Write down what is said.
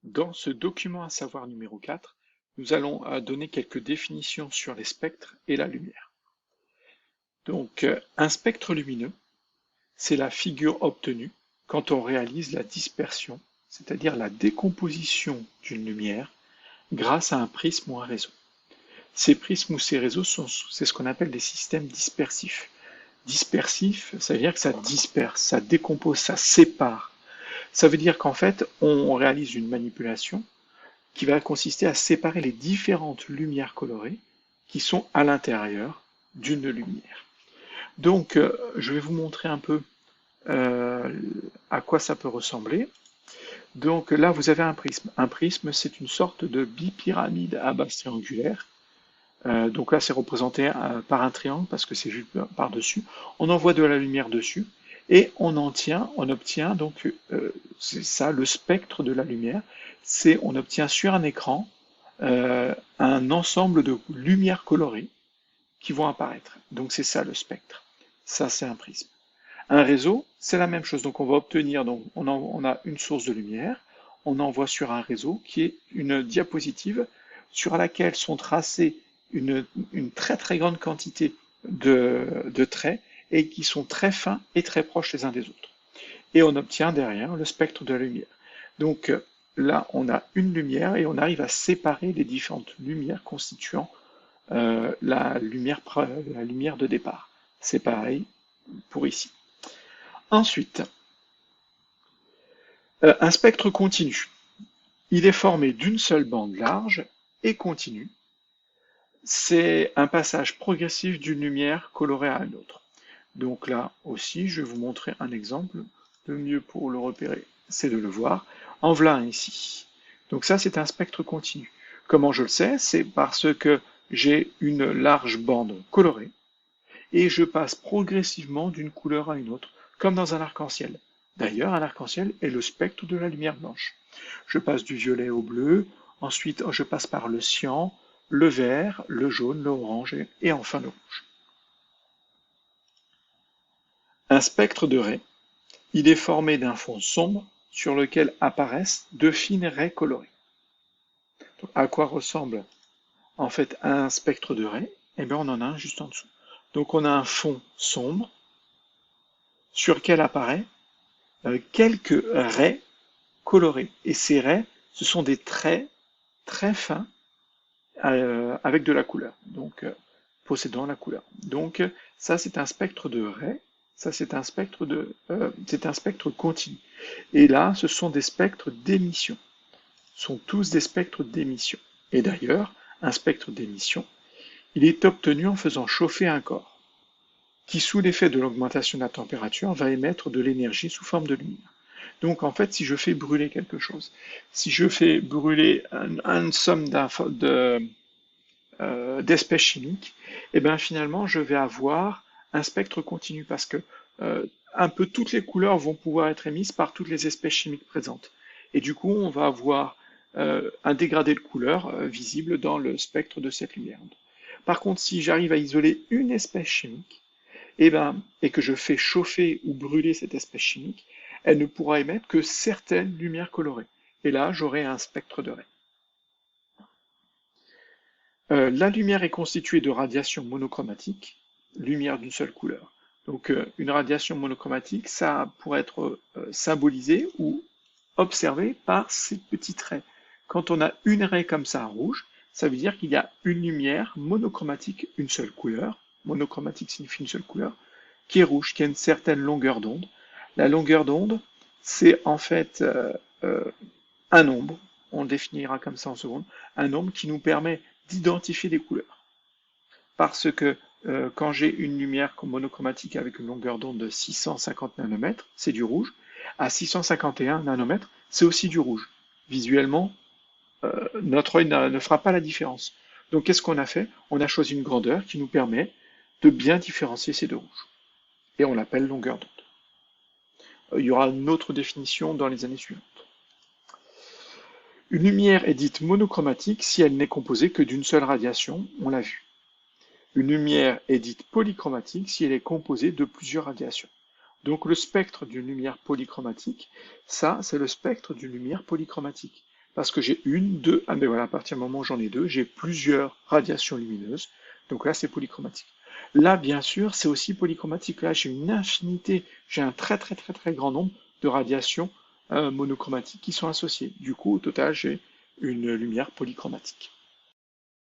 Dans ce document à savoir numéro 4, nous allons donner quelques définitions sur les spectres et la lumière. Donc, un spectre lumineux, c'est la figure obtenue quand on réalise la dispersion, c'est-à-dire la décomposition d'une lumière, grâce à un prisme ou un réseau. Ces prismes ou ces réseaux, c'est ce qu'on appelle des systèmes dispersifs. Dispersif, ça veut dire que ça disperse, ça décompose, ça sépare. Ça veut dire qu'en fait, on réalise une manipulation qui va consister à séparer les différentes lumières colorées qui sont à l'intérieur d'une lumière. Donc, je vais vous montrer un peu euh, à quoi ça peut ressembler. Donc là, vous avez un prisme. Un prisme, c'est une sorte de bipyramide à base triangulaire. Donc là, c'est représenté par un triangle parce que c'est vu par-dessus. On envoie de la lumière dessus et on obtient donc, c'est ça, le spectre de la lumière. On obtient sur un écran un ensemble de lumières colorées qui vont apparaître. Donc c'est ça le spectre. Ça, c'est un prisme. Un réseau, c'est la même chose. Donc on va obtenir, donc on a une source de lumière, on envoie sur un réseau qui est une diapositive sur laquelle sont tracés une très très grande quantité de traits et qui sont très fins et très proches les uns des autres. Et on obtient derrière le spectre de la lumière. Donc là, on a une lumière et on arrive à séparer les différentes lumières constituant la lumière de départ. C'est pareil pour ici. Ensuite, un spectre continu. Il est formé d'une seule bande large et continue. C'est un passage progressif d'une lumière colorée à une autre. Donc là aussi, je vais vous montrer un exemple. Le mieux pour le repérer, c'est de le voir. En voilà un ici. Donc ça, c'est un spectre continu. Comment je le sais? C'est parce que j'ai une large bande colorée et je passe progressivement d'une couleur à une autre, comme dans un arc-en-ciel. D'ailleurs, un arc-en-ciel est le spectre de la lumière blanche. Je passe du violet au bleu, ensuite je passe par le cyan, le vert, le jaune, l'orange et enfin le rouge. Un spectre de raies, il est formé d'un fond sombre sur lequel apparaissent de fines raies colorées. Donc, à quoi ressemble en fait un spectre de raies? Eh bien, on en a un juste en dessous. Donc on a un fond sombre sur lequel apparaît quelques raies colorées. Et ces raies, ce sont des traits très fins avec de la couleur, donc possédant la couleur. Donc ça, c'est un spectre de raies. Ça, c'est un spectre continu. Et là, ce sont des spectres d'émission. Ce sont tous des spectres d'émission. Et d'ailleurs, un spectre d'émission, il est obtenu en faisant chauffer un corps, qui, sous l'effet de l'augmentation de la température, va émettre de l'énergie sous forme de lumière. Donc en fait, si je fais brûler quelque chose, si je fais brûler une somme d'espèces chimiques, et bien finalement, je vais avoir un spectre continu parce que un peu toutes les couleurs vont pouvoir être émises par toutes les espèces chimiques présentes. Et du coup, on va avoir un dégradé de couleur visible dans le spectre de cette lumière. Par contre, si j'arrive à isoler une espèce chimique, et que je fais chauffer ou brûler cette espèce chimique, elle ne pourra émettre que certaines lumières colorées. Et là, j'aurai un spectre de raies. La lumière est constituée de radiations monochromatiques, lumière d'une seule couleur. Donc une radiation monochromatique, ça pourrait être symbolisé ou observé par ces petits traits. Quand on a une raie comme ça rouge, ça veut dire qu'il y a une lumière monochromatique, une seule couleur. Monochromatique signifie une seule couleur, qui est rouge, qui a une certaine longueur d'onde. La longueur d'onde, c'est en fait un nombre, on le définira comme ça en seconde, un nombre qui nous permet d'identifier des couleurs. Parce que quand j'ai une lumière monochromatique avec une longueur d'onde de 650 nanomètres, c'est du rouge. À 651 nanomètres, c'est aussi du rouge. Visuellement, notre œil ne fera pas la différence. Donc qu'est-ce qu'on a fait? On a choisi une grandeur qui nous permet de bien différencier ces deux rouges. Et on l'appelle longueur d'onde. Il y aura une autre définition dans les années suivantes. Une lumière est dite monochromatique si elle n'est composée que d'une seule radiation, on l'a vu. Une lumière est dite polychromatique si elle est composée de plusieurs radiations. Donc le spectre d'une lumière polychromatique, ça c'est le spectre d'une lumière polychromatique. parce que j'ai une, deux, ah ben voilà, à partir du moment où j'en ai deux, j'ai plusieurs radiations lumineuses, donc là c'est polychromatique. Là, bien sûr, c'est aussi polychromatique. Là, j'ai une infinité, j'ai un très très très très grand nombre de radiations monochromatiques qui sont associées. Du coup, au total, j'ai une lumière polychromatique.